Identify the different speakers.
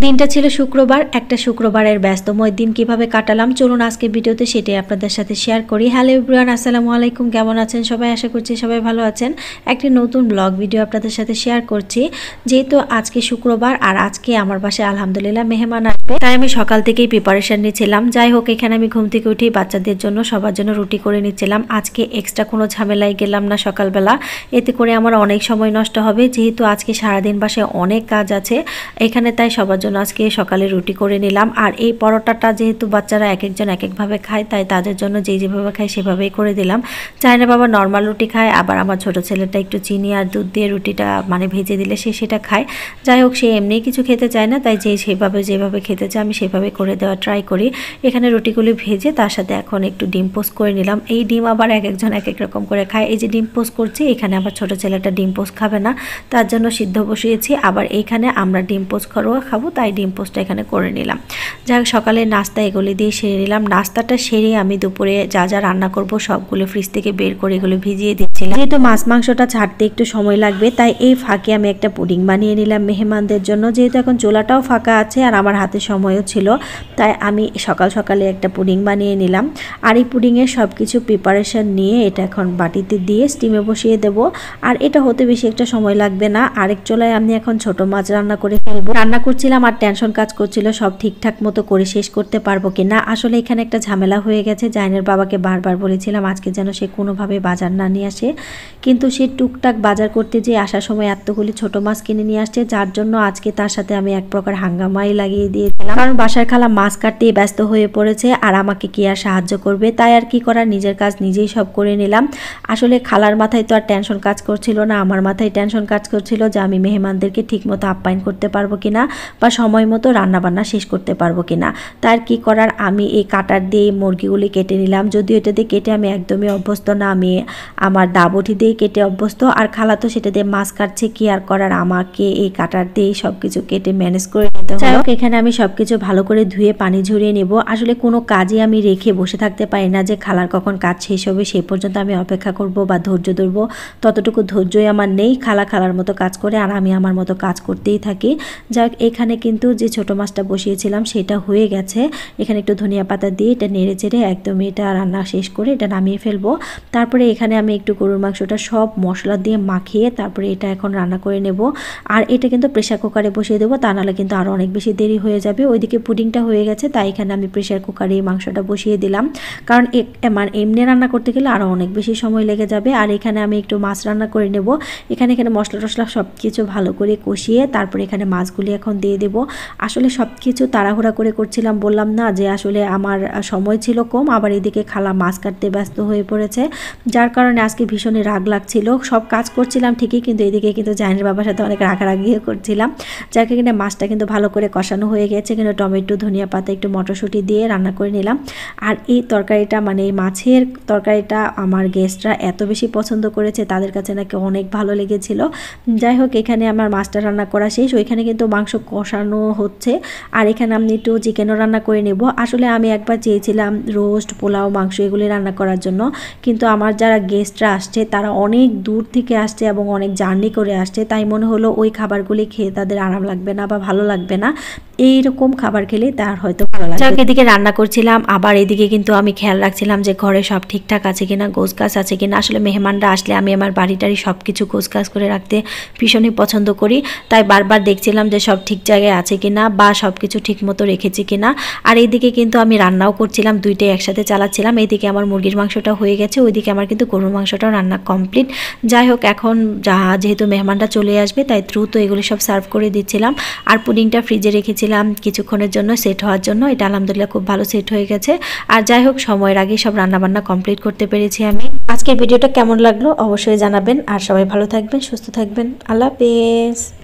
Speaker 1: দিনটা ছিল শুক্রবার। একটা শুক্রবারের ব্যস্তময় দিন কিভাবে কাটালাম চলুন আজকে ভিডিওতে সেটাই আপনাদের সাথে শেয়ার করি। হ্যালো এভরিওয়ান, আসসালামু আলাইকুম। কেমন আছেন সবাই? আশা করছি সবাই ভালো আছেন। একটি নতুন ব্লগ ভিডিও আপনাদের সাথে শেয়ার করছি। যেহেতু আজকে শুক্রবার আর আজকে আমার বাসায় আলহামদুলিল্লাহ মেহমান আসবে, তাই আমি সকাল থেকেই প্রিপারেশন নিচ্ছিলাম। যাই হোক, এখানে আমি ঘুম থেকে উঠেই বাচ্চাদের জন্য সবার জন্য রুটি করে নিচ্ছিলাম। আজকে এক্সট্রা কোনো ঝামেলায় গেলাম না সকালবেলা, এতে করে আমার অনেক সময় নষ্ট হবে। যেহেতু আজকে সারাদিন বাসায় অনেক কাজ আছে এখানে, তাই সবার জন্য আজকে সকালে রুটি করে নিলাম। আর এই পরোটাটা যেহেতু বাচ্চারা এক একজন এক একভাবে খায়, তাই তাদের জন্য যেভাবে খায় সেভাবেই করে দিলাম। চায়না বাবা নর্মাল রুটি খায়, আবার আমার ছোট ছেলেটা একটু চিনি আর দুধ দিয়ে রুটিটা ভেজে দিলে সে সেটা খায়। যাই হোক, সে এমনি কিছু খেতে চায় না, তাই যেভাবে খেতে চায় আমি সেভাবে করে দেওয়া ট্রাই করি। এখানে রুটিগুলি ভেজে তার সাথে এখন একটু ডিম পোস্ট করে নিলাম। এই ডিম আবার এক একজন এক এক রকম করে খায়। এই যে ডিম পোস্ট করছি, এখানে আবার ছোট ছেলেটা ডিম পোস্ট খাবে না, তার জন্য সিদ্ধ বসিয়েছি। আবার এইখানে আমরা ডিম পোস্ট খাবো, তাই ডিম পোস্টটা এখানে করে নিলাম। যাই হোক, সকালে নাস্তা এগুলি দিয়ে সেরে নিলাম। নাস্তাটা সেরে আমি দুপুরে যা যা রান্না করব সবগুলো ফ্রিজ থেকে বের করে এগুলো ভিজিয়ে দিচ্ছিলাম। যেহেতু মাছ মাংসটা ছাড়তে একটু সময় লাগবে, তাই এই ফাঁকে আমি একটা পুডিং বানিয়ে নিলাম মেহমানদের জন্য। যেহেতু এখন চুলাটাও ফাঁকা আছে আর আমার হাতে সময়ও ছিল, তাই আমি সকালে একটা পুডিং বানিয়ে নিলাম। আর এই পুডিংয়ের সব কিছু প্রিপারেশন নিয়ে এটা এখন বাটিতে দিয়ে স্টিমে বসিয়ে দেব। আর এটা হতে বেশি একটা সময় লাগবে না। আরেক চুলায় আমি এখন ছোট মাছ রান্না করে ফেলবো। রান্না করছিলাম আর টেনশন কাজ করছিল সব ঠিকঠাক মতো করে শেষ করতে পারবো কিনা। আসলে এখানে একটা ঝামেলা হয়ে গেছে। জাইনের বাবাকে বারবার বলেছিলাম আজকে যেন সে কোনোভাবে বাজার না নিয়ে আসে, কিন্তু সে টুকটাক বাজার করতে যেয়ে আসার সময় এতগুলি ছোট মাছ কিনে নিয়ে আসছে, যার জন্য আজকে তার সাথে আমি এক প্রকার হাঙ্গামাই লাগিয়ে দিয়েছিলাম। কারণ বাসার খালা মাছ কাটতেই ব্যস্ত হয়ে পড়েছে আর আমাকে কি আর সাহায্য করবে, তাই আর কি করার, নিজের কাজ নিজেই সব করে নিলাম। আসলে খালার মাথায় তো আর টেনশন কাজ করছিল না, আমার মাথায় টেনশন কাজ করছিল যে আমি মেহমানদেরকে ঠিকমতো আপ্যায়ন করতে পারবো কিনা বা সময় মতো রান্নাবান্না শেষ করতে পারবো কিনা। তার কি করার, আমি এই কাটার দিয়ে মুরগিগুলি কেটে নিলাম। যদিও এটা দিয়ে কেটে আমি একদমই অভ্যস্ত না, আমি আমার দাবটি দিয়ে কেটে অভ্যস্ত। আর খালা তো সেটা দিয়ে মাছ কাটছে, কি আর করার, আমাকে এই কাটার দিয়ে সব কিছু কেটে ম্যানেজ করে নিতে হলো। যাই হোক, এখানে আমি সব কিছু ভালো করে ধুয়ে পানি ঝরিয়ে নেব। আসলে কোনো কাজে আমি রেখে বসে থাকতে পারি না যে খালার কখন কাজ শেষ হবে সেই পর্যন্ত আমি অপেক্ষা করব বা ধৈর্য ধরবো, ততটুকু ধৈর্যই আমার নেই। খালার মতো কাজ করে আর আমি আমার মতো কাজ করতেই থাকি। যাই হোক, এখানে কিন্তু যে ছোট মাছটা বসিয়েছিলাম সেটা হয়ে গেছে। এখানে একটু ধনিয়া পাতা দিয়ে এটা নেড়ে চেড়ে একদম এটা রান্না শেষ করে এটা নামিয়ে ফেলবো। তারপরে এখানে আমি একটু গরুর মাংসটা সব মশলা দিয়ে মাখিয়ে তারপরে এটা এখন রান্না করে নেব। আর এটা কিন্তু প্রেশার কুকারে বসিয়ে দেবো, তা নাহলে কিন্তু আরও অনেক বেশি দেরি হয়ে যাবে। ওইদিকে পুডিংটা হয়ে গেছে, তাই এখানে আমি প্রেশার কুকারে মাংসটা বসিয়ে দিলাম। কারণ এমনি রান্না করতে গেলে আরও অনেক বেশি সময় লেগে যাবে। আর এখানে আমি একটু মাছ রান্না করে নেব। এখানে মশলা টশলা সব কিছু ভালো করে কষিয়ে তারপরে এখানে মাছগুলি এখন দিয়ে দেব। আসলে সব কিছু তাড়াহুড়া করে করছিলাম, বললাম না যে আসলে আমার সময় ছিল কম, আবার এদিকে খালা মাছ কাটতে ব্যস্ত হয়ে পড়েছে, যার কারণে আজকে ভীষণই রাগ লাগছিল। সব কাজ করছিলাম ঠিকই, কিন্তু এদিকে কিন্তু জাইনের বাবার সাথে অনেক রাগারাগিও করছিলাম। যাকে কিনা মাছটা কিন্তু ভালো করে কষানো হয়ে গেছে, কিন্তু টমেটো ধনিয়া পাতা একটু মটরশুঁটি দিয়ে রান্না করে নিলাম। আর এই তরকারিটা এই মাছের তরকারিটা আমার গেস্টরা এত বেশি পছন্দ করেছে, তাদের কাছে নাকি অনেক ভালো লেগেছিল। যাই হোক, এখানে আমার মাছটা রান্না করা শেষ। ওইখানে কিন্তু মাংস কষানো হচ্ছে আর এখানে আমি একটু চিকেনও রান্না করে নেব। আসলে আমি একবার চেয়েছিলাম রোস্ট, পোলাও, মাংস এগুলি রান্না করার জন্য, কিন্তু আমার যারা গেস্টরা আসছে তারা অনেক দূর থেকে আসছে এবং অনেক জার্নি করে আসছে, তাই মনে হলো ওই খাবারগুলি খেয়ে তাদের আরাম লাগবে না বা ভালো লাগবে না। এইরকম খাবার খেলে তার হয়তো ভালো লাগবে। এদিকে রান্না করছিলাম, আবার এদিকে কিন্তু আমি খেয়াল রাখছিলাম যে ঘরে সব ঠিকঠাক আছে কিনা, গোছগাছ আছে কিনা। আসলে মেহমানরা আসলে আমি আমার বাড়িটারি সব কিছু গোছগাছ করে রাখতে ভীষণই পছন্দ করি, তাই বারবার দেখছিলাম যে সব ঠিক জায়গায় আছে কিনা বা সব কিছু ঠিক মতো রেখেছি কিনা। আর এইদিকে কিন্তু আমি রান্নাও করছিলাম, দুইটাই একসাথে চালাচ্ছিলাম। এইদিকে আমার মুরগির মাংসটা হয়ে গেছে, ওইদিকে আমার কিন্তু গরুর মাংসটাও রান্না কমপ্লিট। যাই হোক, এখন যেহেতু মেহমানরা চলে আসবে তাই দ্রুত এগুলি সব সার্ভ করে দিচ্ছিলাম। আর পুডিংটা ফ্রিজে রেখেছিলাম কিছুক্ষণের জন্য সেট হওয়ার জন্য, এটা আলহামদুলিল্লাহ খুব ভালো সেট হয়ে গেছে। আর যাই হোক, সময়ের আগে সব রান্নাবান্না কমপ্লিট করতে পেরেছি আমি। আজকের ভিডিওটা কেমন লাগলো অবশ্যই জানাবেন, আর সবাই ভালো থাকবেন, সুস্থ থাকবেন। আল্লাহ হাফেজ।